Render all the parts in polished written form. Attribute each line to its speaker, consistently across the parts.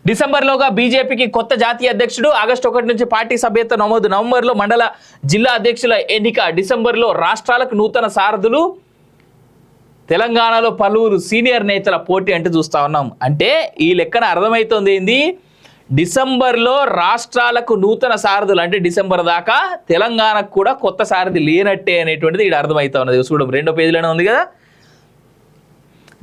Speaker 1: డిసెంబర్లోగా బీజేపీకి కొత్త జాతీయ అధ్యక్షుడు. ఆగస్టు 1 నుంచి పార్టీ సభ్యత్వ నమోదు. నవంబర్లో మండల జిల్లా అధ్యక్షుల ఎన్నిక. డిసెంబర్లో రాష్ట్రాలకు నూతన సారథులు. తెలంగాణలో పలువురు సీనియర్ నేతల పోటీ అంటే చూస్తా ఉన్నాం. అంటే ఈ లెక్కన అర్థమవుతుంది ఏంది, డిసెంబర్లో రాష్ట్రాలకు నూతన సారథులు అంటే డిసెంబర్ దాకా తెలంగాణకు కూడా కొత్త సారథి లేనట్టే అనేటువంటిది ఇక్కడ అర్థమవుతా ఉన్నది. చూడడం 2వ పేజీలోనే ఉంది కదా.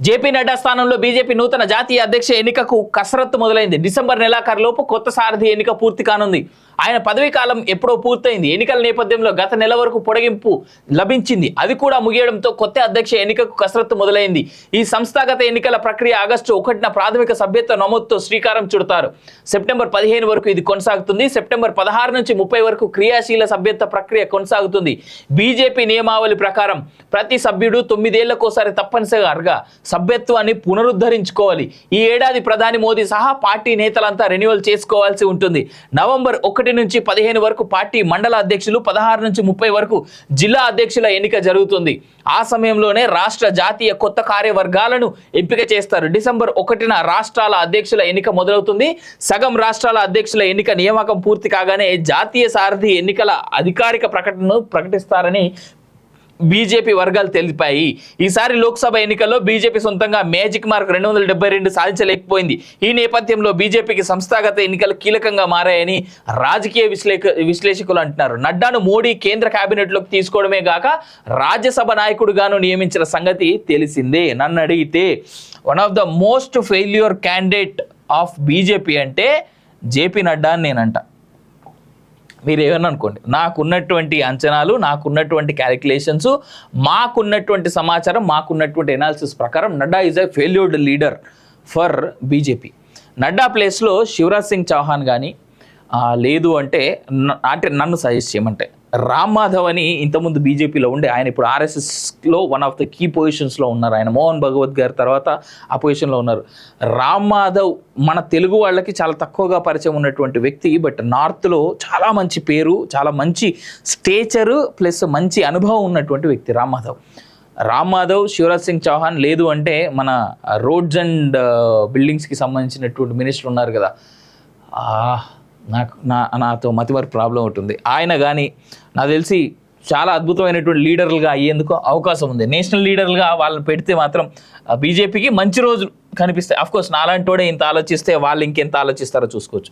Speaker 1: జేపీ నడ్డా స్థానంలో బీజేపీ నూతన జాతీయ అధ్యక్ష ఎన్నికకు కసరత్తు మొదలైంది. డిసెంబర్ నెలాఖరులోపు కొత్త సారథి ఎన్నిక పూర్తి కానుంది. ఆయన పదవీ కాలం ఎప్పుడో పూర్తయింది. ఎన్నికల నేపథ్యంలో గత నెల వరకు పొడిగింపు లభించింది. అది కూడా ముగియడంతో కొత్త అధ్యక్ష ఎన్నికకు కసరత్తు మొదలైంది. ఈ సంస్థాగత ఎన్నికల ప్రక్రియ ఆగస్టు 1న ప్రాథమిక సభ్యత్వ నమోదుతో శ్రీకారం చుడతారు. సెప్టెంబర్ 15 వరకు ఇది కొనసాగుతుంది. సెప్టెంబర్ 16 నుంచి 30 వరకు క్రియాశీల సభ్యత్వ ప్రక్రియ కొనసాగుతుంది. బీజేపీ నియమావళి ప్రకారం ప్రతి సభ్యుడు 9 ఏళ్లకోసారి తప్పనిసరిగా సభ్యత్వాన్ని పునరుద్ధరించుకోవాలి. ఈ ఏడాది ప్రధాని మోదీ సహా పార్టీ నేతలంతా రెన్యువల్ చేసుకోవాల్సి ఉంటుంది. నవంబర్ 1 నుంచి 15 వరకు పార్టీ మండల అధ్యక్షులు, 16 నుంచి 30 వరకు జిల్లా అధ్యక్షుల ఎన్నిక జరుగుతుంది. ఆ సమయంలోనే రాష్ట్ర జాతీయ కొత్త కార్యవర్గాలను ఎంపిక చేస్తారు. డిసెంబర్ 1న రాష్ట్రాల అధ్యక్షుల ఎన్నిక మొదలవుతుంది. సగం రాష్ట్రాల అధ్యక్షుల ఎన్నిక నియామకం పూర్తి కాగానే జాతీయ సారథి ఎన్నికల అధికారిక ప్రకటనను ప్రకటిస్తారని బీజేపీ వర్గాలు తెలిపాయి. ఈసారి లోక్సభ ఎన్నికల్లో బీజేపీ సొంతంగా మ్యాజిక్ మార్క్ 272 సాధించలేకపోయింది. ఈ నేపథ్యంలో బీజేపీకి సంస్థాగత ఎన్నికలు కీలకంగా మారాయని రాజకీయ విశ్లేషకులు అంటున్నారు. నడ్డాను మోడీ కేంద్ర కేబినెట్లోకి తీసుకోవడమే గాక రాజ్యసభ నాయకుడిగాను నియమించిన సంగతి తెలిసిందే. నన్ను అడిగితే one of the most failure candidate of BJP అంటే జేపీ నడ్డా అని నేనంట. మీరు ఏమన్నా అనుకోండి, నాకున్నటువంటి అంచనాలు, నాకున్నటువంటి క్యాలిక్యులేషన్స్, మాకున్నటువంటి సమాచారం, మాకున్నటువంటి ఎనాలిసిస్ ప్రకారం Nadda is a failured leader for BJP. Nadda ప్లేస్లో శివరాజ్ సింగ్ చౌహాన్ కానీ లేదు అంటే నన్ను సజెస్ట్ చేయమంటే రామ్ మాధవ్ అని ఇంతకుముందు బీజేపీలో ఉండే, ఆయన ఇప్పుడు ఆర్ఎస్ఎస్లో వన్ ఆఫ్ ద కీ పొజిషన్స్లో ఉన్నారు. ఆయన మోహన్ భగవత్ గారి తర్వాత ఆ పొజిషన్లో ఉన్నారు. రామ్ మాధవ్ మన తెలుగు వాళ్ళకి చాలా తక్కువగా పరిచయం ఉన్నటువంటి వ్యక్తి, బట్ నార్త్లో చాలా మంచి పేరు, చాలా మంచి స్టేచరు ప్లస్ మంచి అనుభవం ఉన్నటువంటి వ్యక్తి రామ్ మాధవ్, శివరాజ్ సింగ్ చౌహాన్ లేదు అంటే మన రోడ్స్ అండ్ బిల్డింగ్స్కి సంబంధించినటువంటి మినిస్టర్ ఉన్నారు కదా, నాతో మతిమరుపు ప్రాబ్లం ఉంటుంది. ఆయన కానీ నాకు తెలిసి చాలా అద్భుతమైనటువంటి లీడర్లుగా అయ్యేందుకు అవకాశం ఉంది. నేషనల్ లీడర్లుగా వాళ్ళని పెడితే మాత్రం బీజేపీకి మంచి రోజులు కనిపిస్తాయి. అఫ్కోర్స్ నాలాంటి వాడే ఇంత ఆలోచిస్తే వాళ్ళు ఇంకెంత ఆలోచిస్తారో చూసుకోవచ్చు.